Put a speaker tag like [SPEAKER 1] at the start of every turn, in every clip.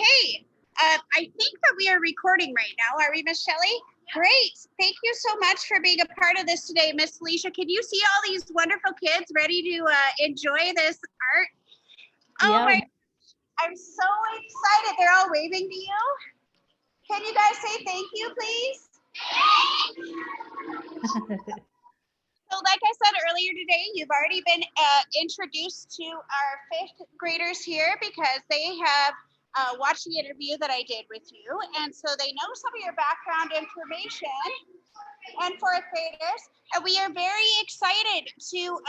[SPEAKER 1] Okay, I think that we are recording right now. Are we, Miss Shelley? Great. Thank you so much for being a part of this today, Miss Salisha. Can you see all these wonderful kids ready to enjoy this art? Oh
[SPEAKER 2] Yeah.
[SPEAKER 1] my, I'm so excited. They're all waving to you. Can you guys say thank you, please? So like I said earlier today, you've already been introduced to our fifth graders here because they have watched the interview that I did with you. And so they know some of your background information and fourth graders. And we are very excited to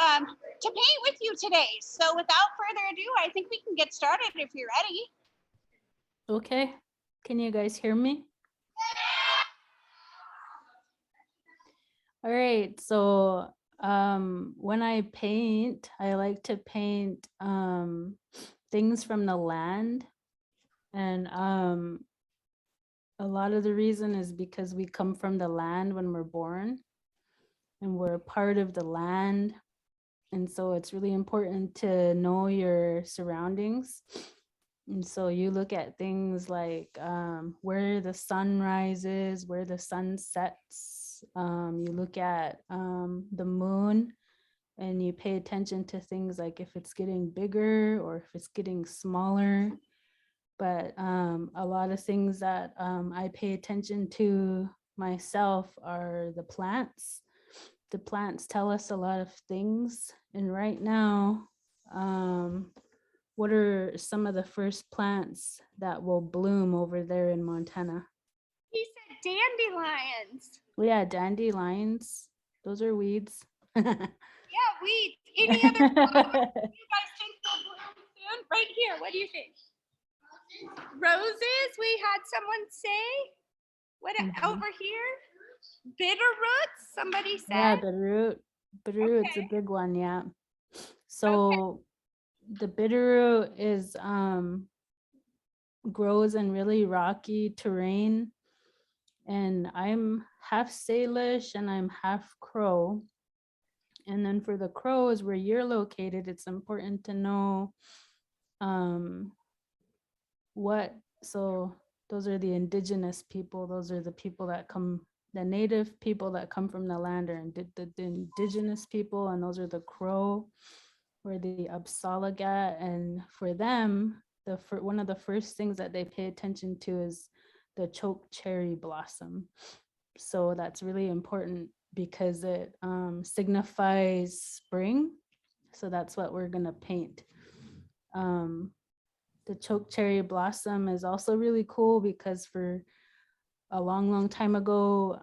[SPEAKER 1] paint with you today. So without further ado, I think we can get started if you're ready.
[SPEAKER 2] Okay. Can you guys hear me? All right. So when I paint, I like to paint things from the land. And a lot of the reason is because we come from the land when we're born and we're a part of the land. And so it's really important to know your surroundings. And so you look at things like where the sun rises, where the sun sets. You look at the moon and you pay attention to things like if it's getting bigger or if it's getting smaller. But a lot of things that I pay attention to myself are the plants. The plants tell us a lot of things. And right now, what are some of the first plants that will bloom over there in Montana?
[SPEAKER 1] He said dandelions.
[SPEAKER 2] Yeah, dandelions. Those are weeds.
[SPEAKER 1] Yeah, weeds. Any other flowers you guys think will bloom soon? Right here. What do you think? Roses, we had someone say. What over here? Bitter roots, somebody said.
[SPEAKER 2] Yeah, bitterroot. Bitterroot's a big one, yeah. So the bitterroot is grows in really rocky terrain. And I'm half Salish and I'm half Crow. And then for the Crows, where you're located, it's important to know so those are the indigenous people. Those are the people that come, the native people that come from the land are the indigenous people, and those are the Crow or the Upsalagat. And for them, one of the first things that they pay attention to is the choke cherry blossom. So that's really important because it signifies spring. So that's what we're gonna paint. The choke cherry blossom is also really cool because for a long time ago,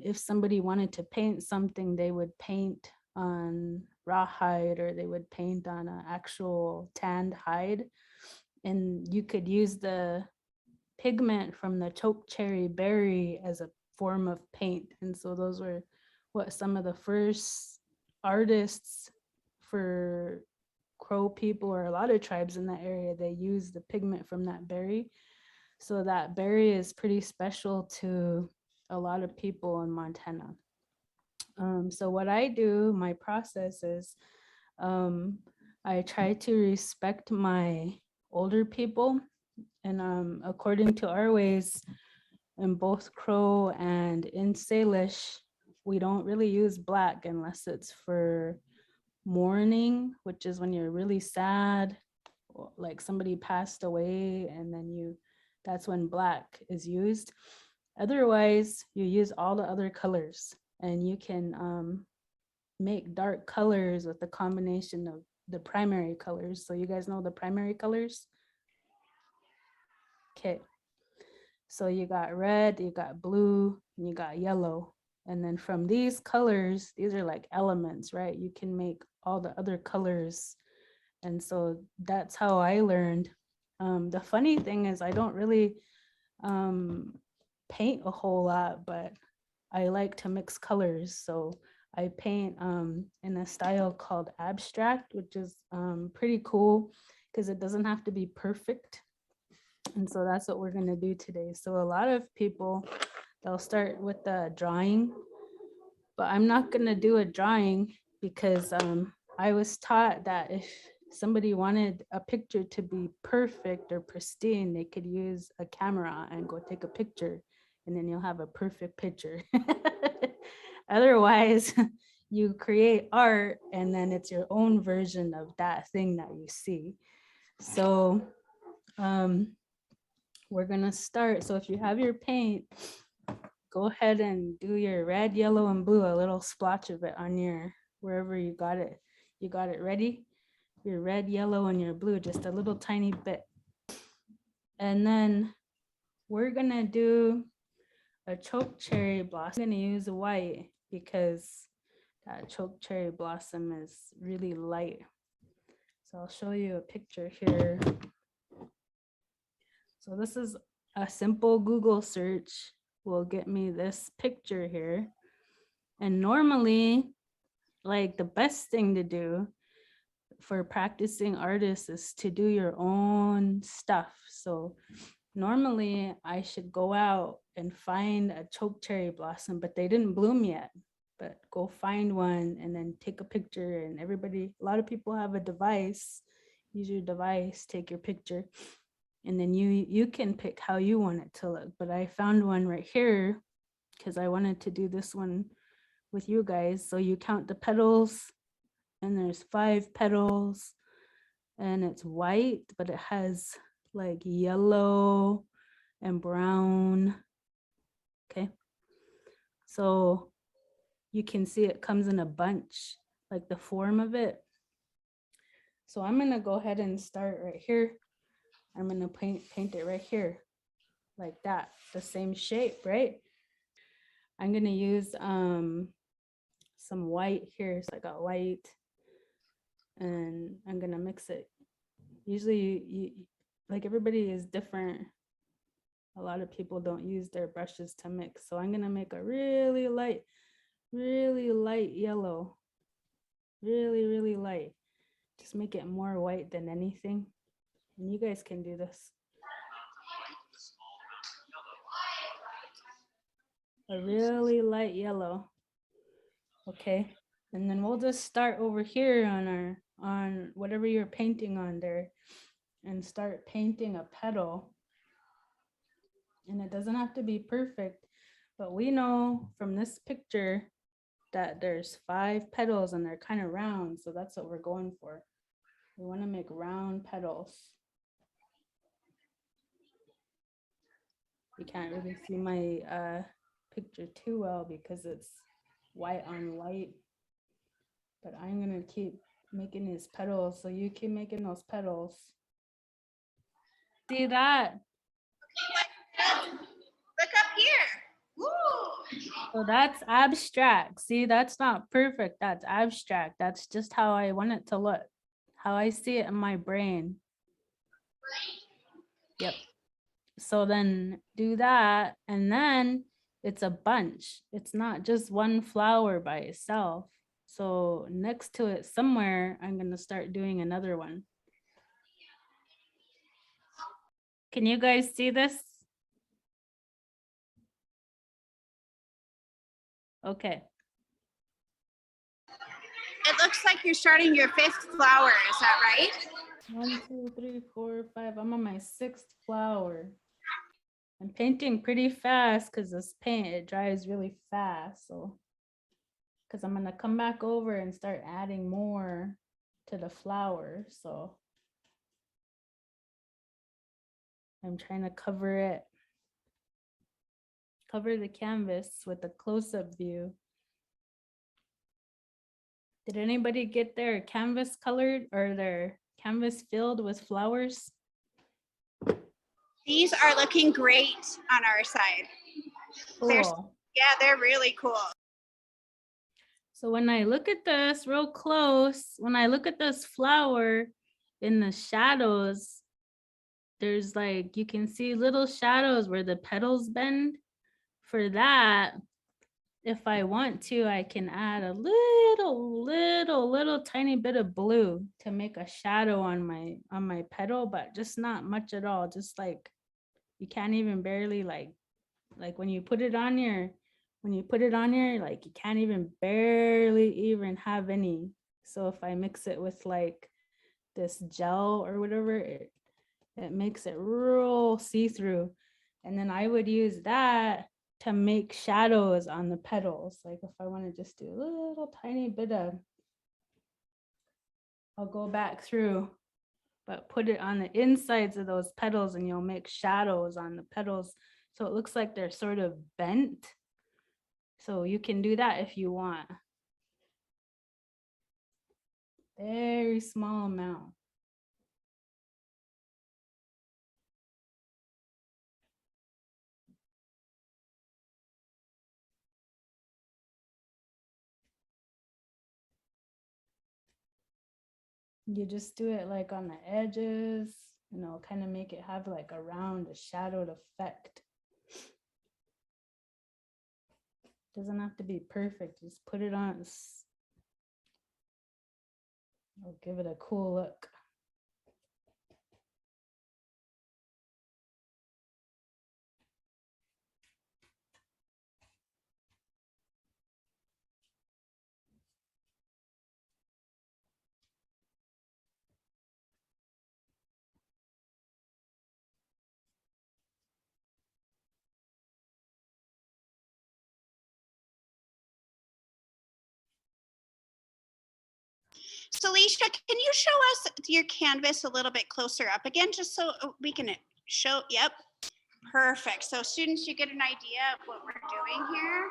[SPEAKER 2] if somebody wanted to paint something, they would paint on rawhide or they would paint on an actual tanned hide. And you could use the pigment from the choke cherry berry as a form of paint. And so those were what some of the first artists for Crow people or a lot of tribes in that area, they use the pigment from that berry. So that berry is pretty special to a lot of people in Montana. So what I do, my process is I try to respect my older people. And according to our ways, in both Crow and in Salish, we don't really use black unless it's for mourning, which is when you're really sad, like somebody passed away, and then that's when black is used. Otherwise, you use all the other colors, and you can make dark colors with the combination of the primary colors. So you guys know the primary colors? Okay. So you got red, you got blue, and you got yellow. And then from these colors, these are like elements, right? You can make all the other colors. And so that's how I learned. The funny thing is I don't really paint a whole lot, but I like to mix colors. So I paint in a style called abstract, which is pretty cool because it doesn't have to be perfect. And so that's what we're gonna do today. So a lot of people, they'll start with the drawing, but I'm not gonna do a drawing because I was taught that if somebody wanted a picture to be perfect or pristine, they could use a camera and go take a picture, and then you'll have a perfect picture. Otherwise, you create art and then it's your own version of that thing that you see. So we're gonna start. So if you have your paint, go ahead and do your red, yellow, and blue, a little splotch of it on your, wherever you got it. You got it ready? Your red, yellow, and your blue, just a little tiny bit. And then we're gonna do a choke cherry blossom. I'm gonna use white because that choke cherry blossom is really light. So I'll show you a picture here. So this is a simple Google search will get me this picture here. And normally, like the best thing to do for practicing artists is to do your own stuff. So normally I should go out and find a choke cherry blossom, but they didn't bloom yet. But go find one and then take a picture, and everybody, a lot of people have a device. Use your device, take your picture, and then you can pick how you want it to look. But I found one right here because I wanted to do this one with you guys. So you count the petals, and there's 5 petals, and it's white, but it has like yellow and brown. Okay, so you can see it comes in a bunch, like the form of it. So I'm gonna go ahead and start right here. I'm gonna paint it right here, like that, the same shape, right? I'm gonna use some white here. So I got white, and I'm gonna mix it. Usually you like, everybody is different. A lot of people don't use their brushes to mix. So I'm gonna make a really light yellow, really light. Just make it more white than anything. And you guys can do this. A really light yellow. Okay. And then we'll just start over here on whatever you're painting on there, and start painting a petal. And it doesn't have to be perfect, but we know from this picture that there's 5 petals and they're kind of round. So that's what we're going for. We want to make round petals. You can't really see my picture too well because it's white on white, but I'm gonna keep making these petals, so you keep making those petals. See that?
[SPEAKER 1] Look up here. Woo!
[SPEAKER 2] So that's abstract. See, that's not perfect. That's abstract. That's just how I want it to look, how I see it in my brain. Yep. So then do that, and then it's a bunch. It's not just one flower by itself. So next to it somewhere, I'm going to start doing another one. Can you guys see this? Okay.
[SPEAKER 1] It looks like you're starting your 5th flower. Is that right?
[SPEAKER 2] 1, 2, 3, 4, 5. I'm on my 6th flower. I'm painting pretty fast because this paint, it dries really fast. So, because I'm going to come back over and start adding more to the flower. So I'm trying to cover it. Cover the canvas with a close-up view. Did anybody get their canvas colored or their canvas filled with flowers?
[SPEAKER 1] These are looking great on our side.
[SPEAKER 2] Cool.
[SPEAKER 1] They're really cool.
[SPEAKER 2] So when I look at this real close, when I look at this flower in the shadows, there's like, you can see little shadows where the petals bend. For that, if I want to, I can add a little tiny bit of blue to make a shadow on my petal, but just not much at all. Just like, you can't even barely like when you put it on your, like you can't even barely even have any. So if I mix it with like this gel or whatever, it makes it real see-through. And then I would use that to make shadows on the petals. Like if I want to just do a little tiny bit of, I'll go back through, but put it on the insides of those petals and you'll make shadows on the petals. So it looks like they're sort of bent. So you can do that if you want. Very small amount. You just do it like on the edges, you know, kind of make it have like a round, a shadowed effect. Doesn't have to be perfect. Just put it on. I'll give it a cool look.
[SPEAKER 1] Salisha, can you show us your canvas a little bit closer up again, just so we can show? Yep, perfect. So students, you get an idea of what we're doing here.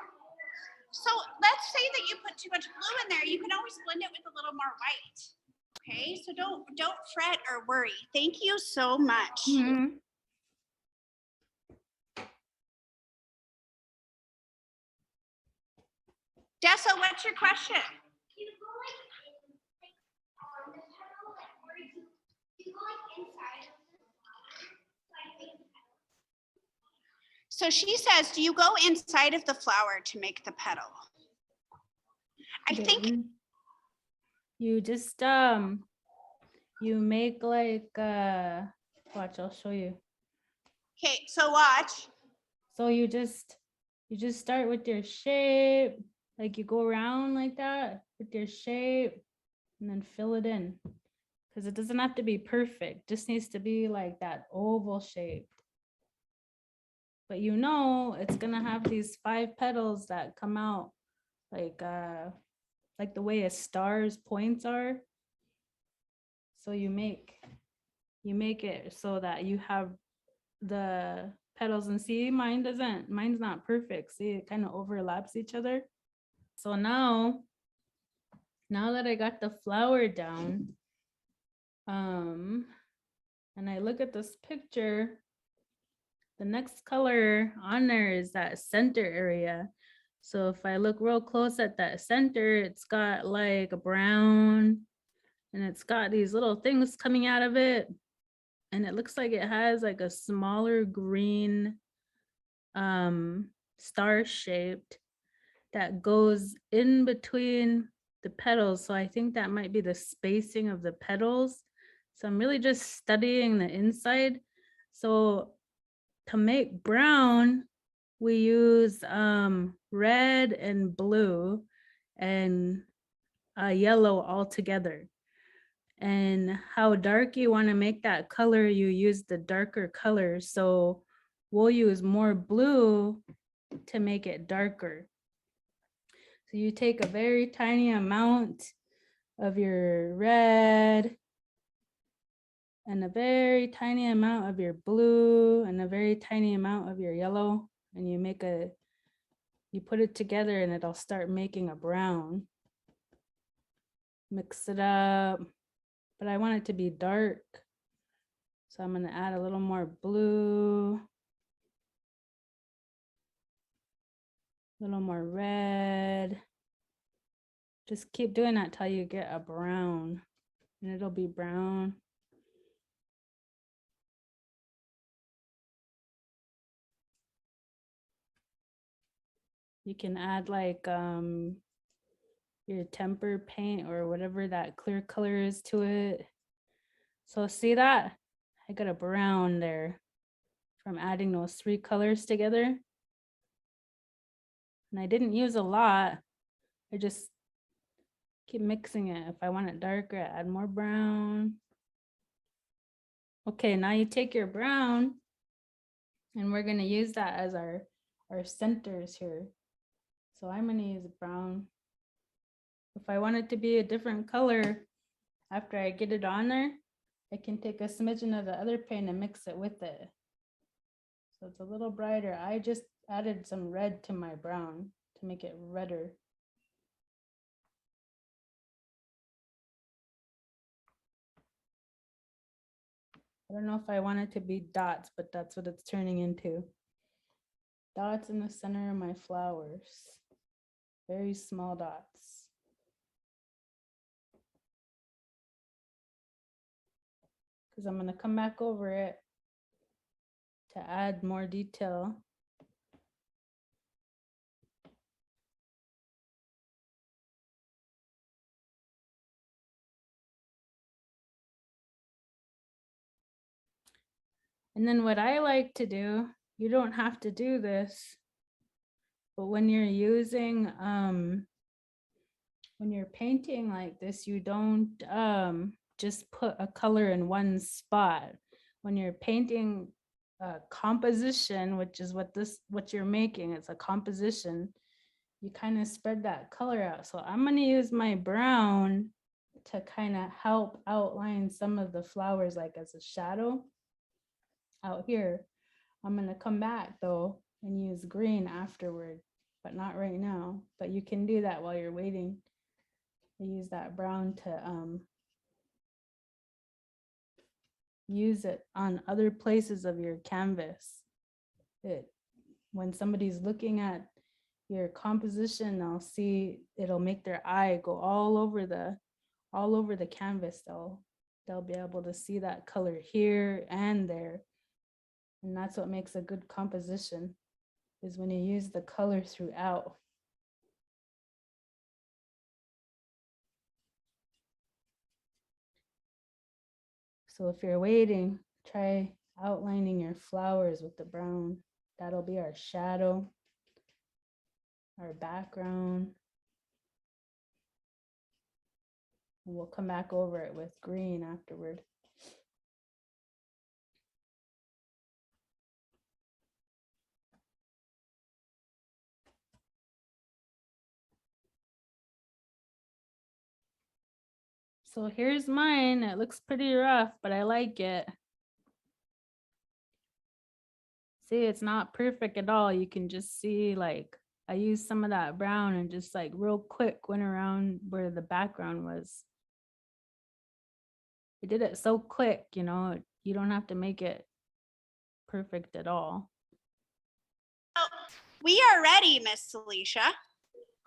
[SPEAKER 1] So let's say that you put too much blue in there. You can always blend it with a little more white. Okay, so don't fret or worry. Thank you so much. Dessa, what's your question? So she says, do you go inside of the flower to make the petal? I think
[SPEAKER 2] you just you make like watch, I'll show you.
[SPEAKER 1] Okay, so watch.
[SPEAKER 2] So you just start with your shape, like you go around like that with your shape and then fill it in, because it doesn't have to be perfect, just needs to be like that oval shape. But you know it's gonna have these 5 petals that come out like the way a star's points are. So you make it so that you have the petals, and see, mine's not perfect. See, it kind of overlaps each other. So now that I got the flower down, and I look at this picture, the next color on there is that center area. So if I look real close at that center, it's got like a brown and it's got these little things coming out of it. And it looks like it has like a smaller green star shaped that goes in between the petals. So I think that might be the spacing of the petals. So I'm really just studying the inside. So to make brown, we use red and blue and yellow all together. And how dark you want to make that color, you use the darker color. So we'll use more blue to make it darker. So you take a very tiny amount of your red and a very tiny amount of your blue and a very tiny amount of your yellow, and you put it together and it'll start making a brown. Mix it up, but I want it to be dark. So I'm going to add a little more blue, a little more red. Just keep doing that till you get a brown, and it'll be brown. You can add like your temper paint or whatever that clear color is to it. So see that? I got a brown there from adding those 3 colors together. And I didn't use a lot. I just keep mixing it. If I want it darker, I add more brown. Okay, now you take your brown and we're gonna use that as our centers here. So I'm gonna use brown. If I want it to be a different color after I get it on there, I can take a smidgen of the other paint and mix it with it. So it's a little brighter. I just added some red to my brown to make it redder. I don't know if I want it to be dots, but that's what it's turning into. Dots in the center of my flowers. Very small dots. Because I'm going to come back over it to add more detail. And then what I like to do, you don't have to do this, but when you're using, when you're painting like this, you don't just put a color in one spot. When you're painting a composition, which is what you're making, it's a composition, you kind of spread that color out. So I'm going to use my brown to kind of help outline some of the flowers, like as a shadow out here. I'm going to come back though and use green afterward, but not right now. But you can do that while you're waiting. I use that brown to use it on other places of your canvas. When somebody's looking at your composition, they'll see, it'll make their eye go all over the canvas. They'll be able to see that color here and there. And that's what makes a good composition, is when you use the color throughout. So if you're waiting, try outlining your flowers with the brown. That'll be our shadow, our background. And we'll come back over it with green afterward. So here's mine. It looks pretty rough, but I like it. See, it's not perfect at all. You can just see, like, I used some of that brown and just like real quick went around where the background was. I did it so quick, you know, you don't have to make it perfect at all.
[SPEAKER 1] We are ready, Miss Salisha.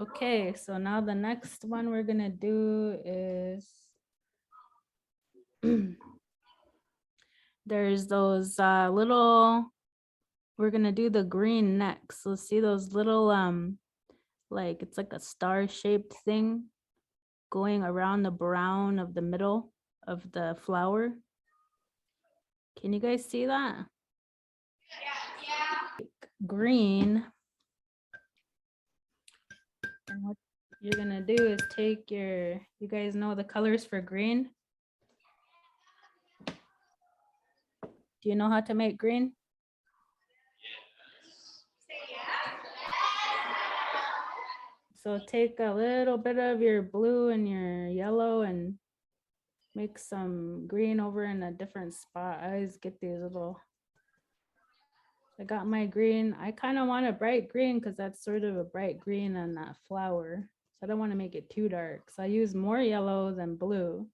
[SPEAKER 2] Okay, so now the next one we're gonna do is there's those little, we're gonna do the green next. So see those little like it's like a star shaped thing going around the brown of the middle of the flower. Can you guys see that? Yeah. Green. And what you're gonna do is take your, you guys know the colors for green? Do you know how to make green? So take a little bit of your blue and your yellow and make some green over in a different spot. I always get these little, I got my green. I kind of want a bright green because that's sort of a bright green on that flower. So I don't want to make it too dark. So I use more yellow than blue.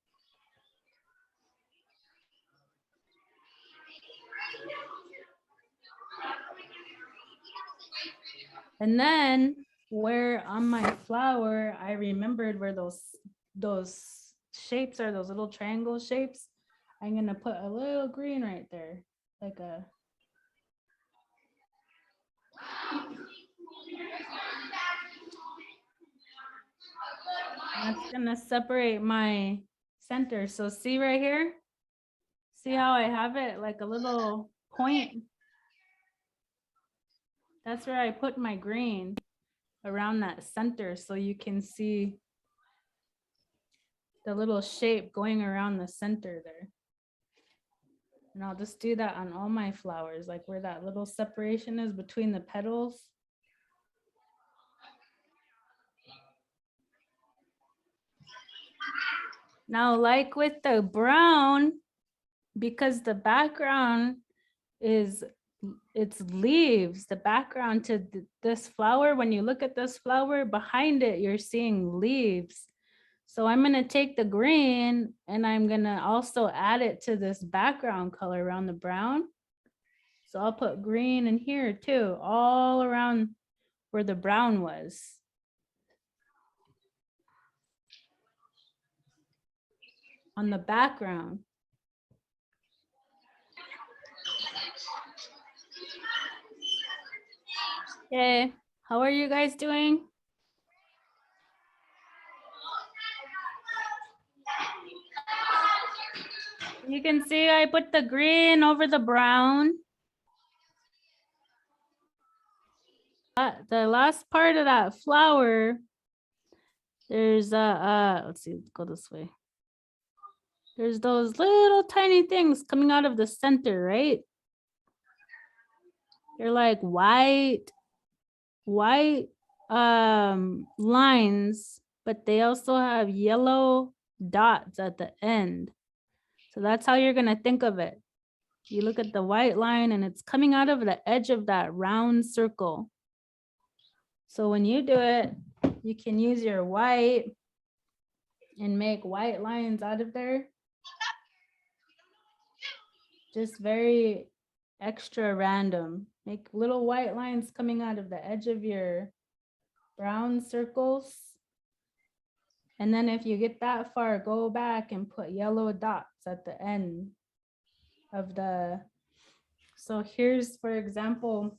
[SPEAKER 2] And then where on my flower, I remembered where those shapes are, those little triangle shapes. I'm gonna put a little green right there, like a, that's gonna separate my center. So see right here, see how I have it like a little point? That's where I put my green, around that center, so you can see the little shape going around the center there. And I'll just do that on all my flowers, like where that little separation is between the petals. Now, like with the brown, because the background is it's leaves, the background to this flower, when you look at this flower behind it, you're seeing leaves. So I'm going to take the green and I'm going to also add it to this background color around the brown. So I'll put green in here too, all around where the brown was. On the background. Okay, how are you guys doing? You can see I put the green over the brown. The last part of that flower, there's let's see, go this way. There's those little tiny things coming out of the center, right? They're like white lines, but they also have yellow dots at the end. So that's how you're gonna think of it. You look at the white line and it's coming out of the edge of that round circle. So when you do it, you can use your white and make white lines out of there. Just very extra random. Make little white lines coming out of the edge of your brown circles. And then if you get that far, go back and put yellow dots at the end of the, so here's, for example,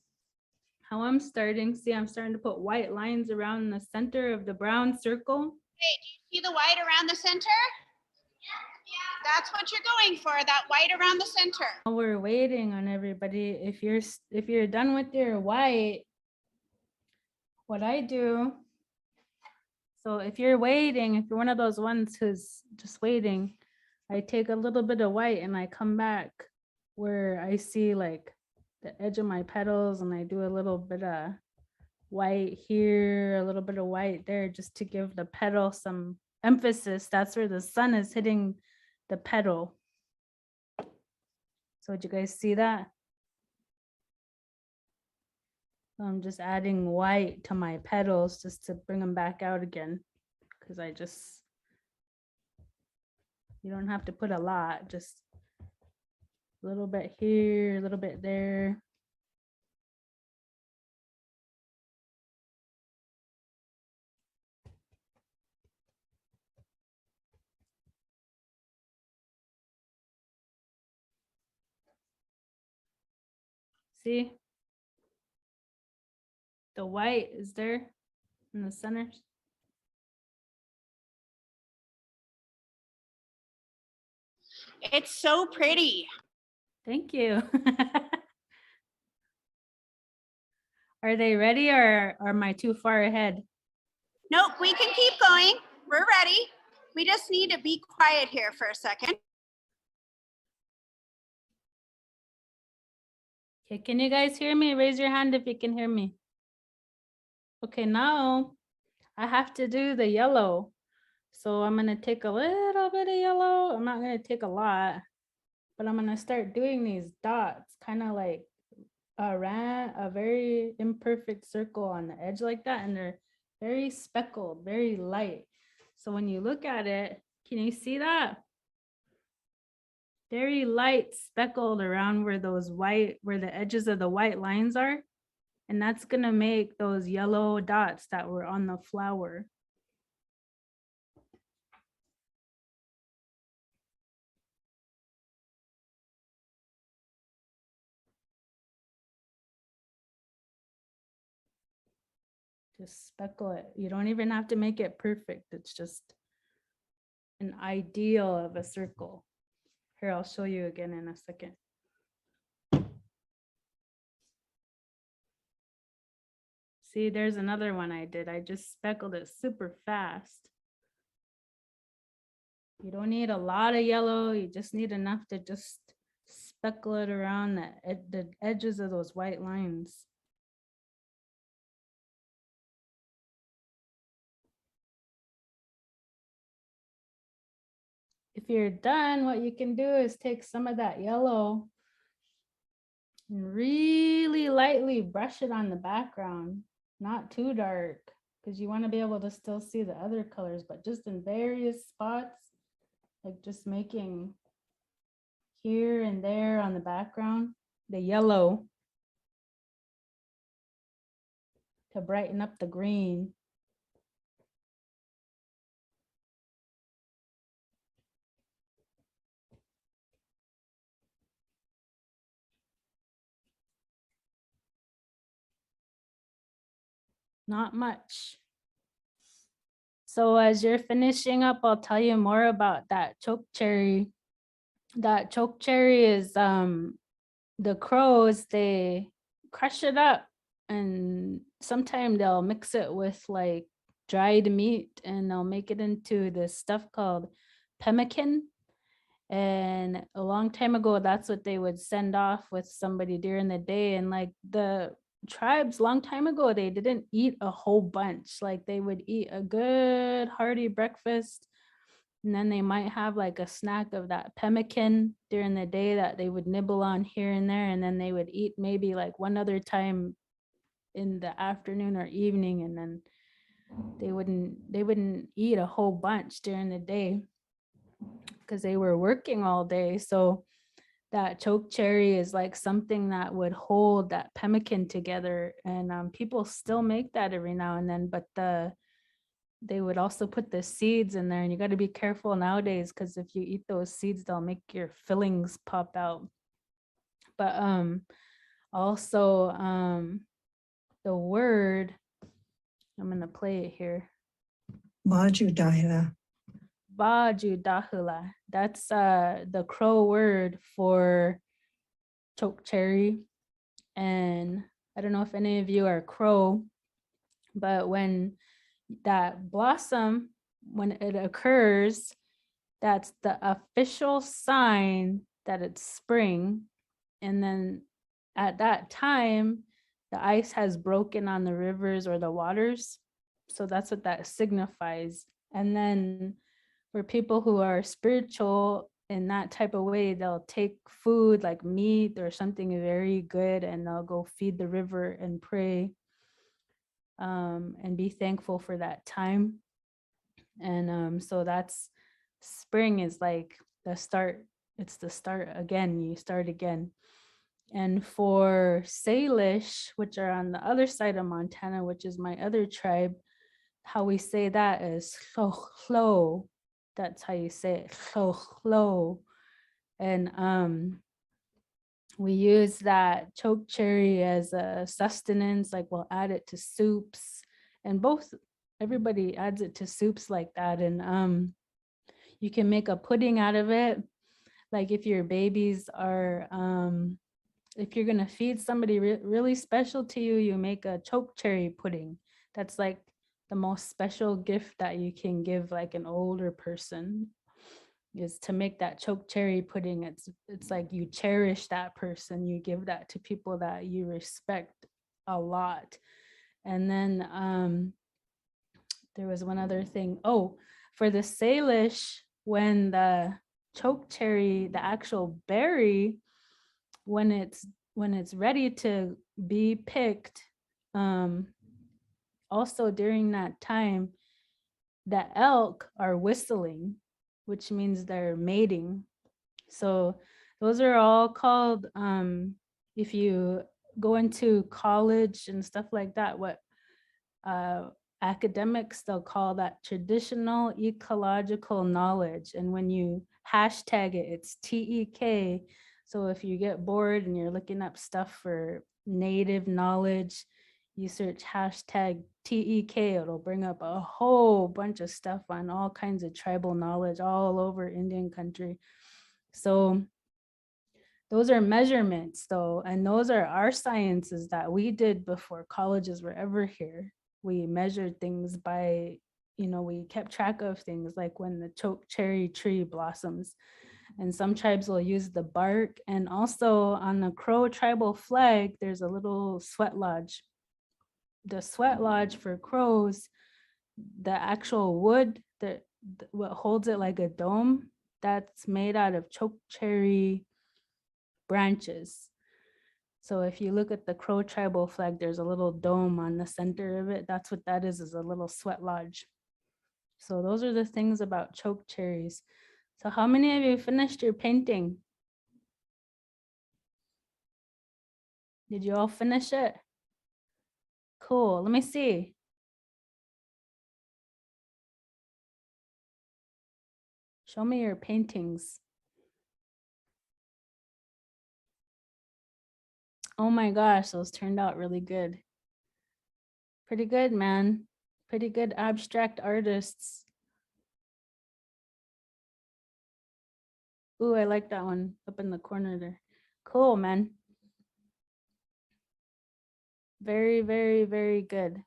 [SPEAKER 2] how I'm starting. See, I'm starting to put white lines around the center of the brown circle.
[SPEAKER 1] Hey, do you see the white around the center? That's what you're going for, that white around the center.
[SPEAKER 2] While we're waiting on everybody, if you're done with your white, what I do, so if you're waiting, if you're one of those ones who's just waiting, I take a little bit of white and I come back where I see like the edge of my petals and I do a little bit of white here, a little bit of white there, just to give the petal some emphasis. That's where the sun is hitting the petal. So did you guys see that? So I'm just adding white to my petals just to bring them back out again, because you don't have to put a lot, just a little bit here, a little bit there. See? The white is there in the centers.
[SPEAKER 1] It's so pretty.
[SPEAKER 2] Thank you. Are they ready or am I too far ahead?
[SPEAKER 1] Nope, we can keep going. We're ready. We just need to be quiet here for a second.
[SPEAKER 2] Okay, can you guys hear me? Raise your hand if you can hear me. Okay, now I have to do the yellow. So I'm gonna take a little bit of yellow. I'm not gonna take a lot, but I'm gonna start doing these dots, kind of like a very imperfect circle on the edge like that, and they're very speckled, very light. So when you look at it, can you see that? Very light speckled around where the edges of the white lines are. And that's gonna make those yellow dots that were on the flower. Just speckle it. You don't even have to make it perfect. It's just an ideal of a circle. Here, I'll show you again in a second. See, there's another one I did. I just speckled it super fast. You don't need a lot of yellow. You just need enough to just speckle it around the edges of those white lines. If you're done, what you can do is take some of that yellow and really lightly brush it on the background, not too dark, because you want to be able to still see the other colors, but just in various spots, like just making here and there on the background, the yellow to brighten up the green. Not much. So as you're finishing up, I'll tell you more about that choke cherry. That choke cherry is the crows, they crush it up and sometimes they'll mix it with like dried meat and they'll make it into this stuff called pemmican. And a long time ago, that's what they would send off with somebody during the day. And like the tribes, long time ago, they didn't eat a whole bunch. Like they would eat a good hearty breakfast. And then they might have like a snack of that pemmican during the day that they would nibble on here and there. And then they would eat maybe like one other time in the afternoon or evening. And then they wouldn't eat a whole bunch during the day because they were working all day. So that choke cherry is like something that would hold that pemmican together. And people still make that every now and then, but they would also put the seeds in there, and you got to be careful nowadays because if you eat those seeds, they'll make your fillings pop out. But also the word, I'm gonna play it here.
[SPEAKER 3] Majudahila.
[SPEAKER 2] Vajudahula. That's the Crow word for choke cherry. And I don't know if any of you are Crow, but when that blossom, when it occurs, that's the official sign that it's spring. And then at that time, the ice has broken on the rivers or the waters. So that's what that signifies. And then for people who are spiritual in that type of way, they'll take food like meat or something very good and they'll go feed the river and pray and be thankful for that time. And so that's spring is like the start. It's the start again. You start again. And for Salish, which are on the other side of Montana, which is my other tribe, how we say that is chlo. That's how you say it, chlo. And we use that choke cherry as a sustenance, like we'll add it to soups, and everybody adds it to soups like that. And you can make a pudding out of it. Like if your babies are if you're gonna feed somebody really special to you, you make a choke cherry pudding. That's like the most special gift that you can give like an older person, is to make that choke cherry pudding. It's like you cherish that person, you give that to people that you respect a lot. And then there was one other thing. Oh, for the Salish, when the choke cherry, the actual berry, when it's ready to be picked, also during that time, the elk are whistling, which means they're mating. So those are all called, if you go into college and stuff like that, what academics, they'll call that traditional ecological knowledge. And when you hashtag it, it's TEK. So if you get bored and you're looking up stuff for native knowledge, you search hashtag TEK, it'll bring up a whole bunch of stuff on all kinds of tribal knowledge all over Indian country. So those are measurements though, and those are our sciences that we did before colleges were ever here. We measured things by, we kept track of things like when the choke cherry tree blossoms. And some tribes will use the bark. And also on the Crow tribal flag, there's a little sweat lodge. The sweat lodge for crows, the actual wood that what holds it like a dome, that's made out of chokecherry branches. So if you look at the Crow tribal flag, there's a little dome on the center of it. That's what that is a little sweat lodge. So those are the things about chokecherries. So how many of you finished your painting? Did you all finish it? Cool, let me see. Show me your paintings. Oh my gosh, those turned out really good. Pretty good, man. Pretty good abstract artists. Ooh, I like that one up in the corner there. Cool, man. Very, very, very good.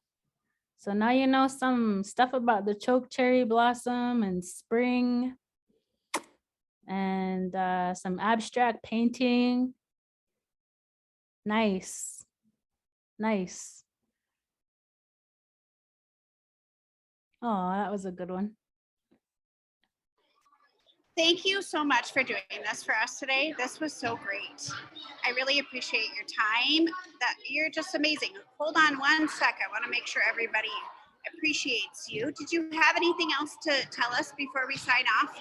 [SPEAKER 2] So now you know some stuff about the chokecherry blossom and spring and some abstract painting. Nice, nice. Oh, that was a good one.
[SPEAKER 1] Thank you so much for doing this for us today. This was so great. I really appreciate your time. That you're just amazing. Hold on one sec. I want to make sure everybody appreciates you. Did you have anything else to tell us before we sign off?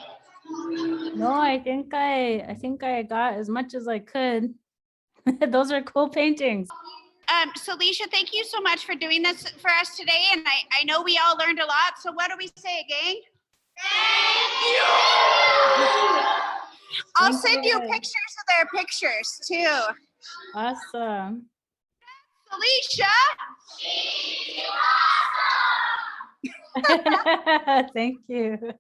[SPEAKER 2] No, I think I got as much as I could. Those are cool paintings.
[SPEAKER 1] Salisha, thank you so much for doing this for us today. And I know we all learned a lot. So what do we say, gang? I'll send you pictures of their pictures too.
[SPEAKER 2] Awesome.
[SPEAKER 1] Salisha.
[SPEAKER 2] Thank you.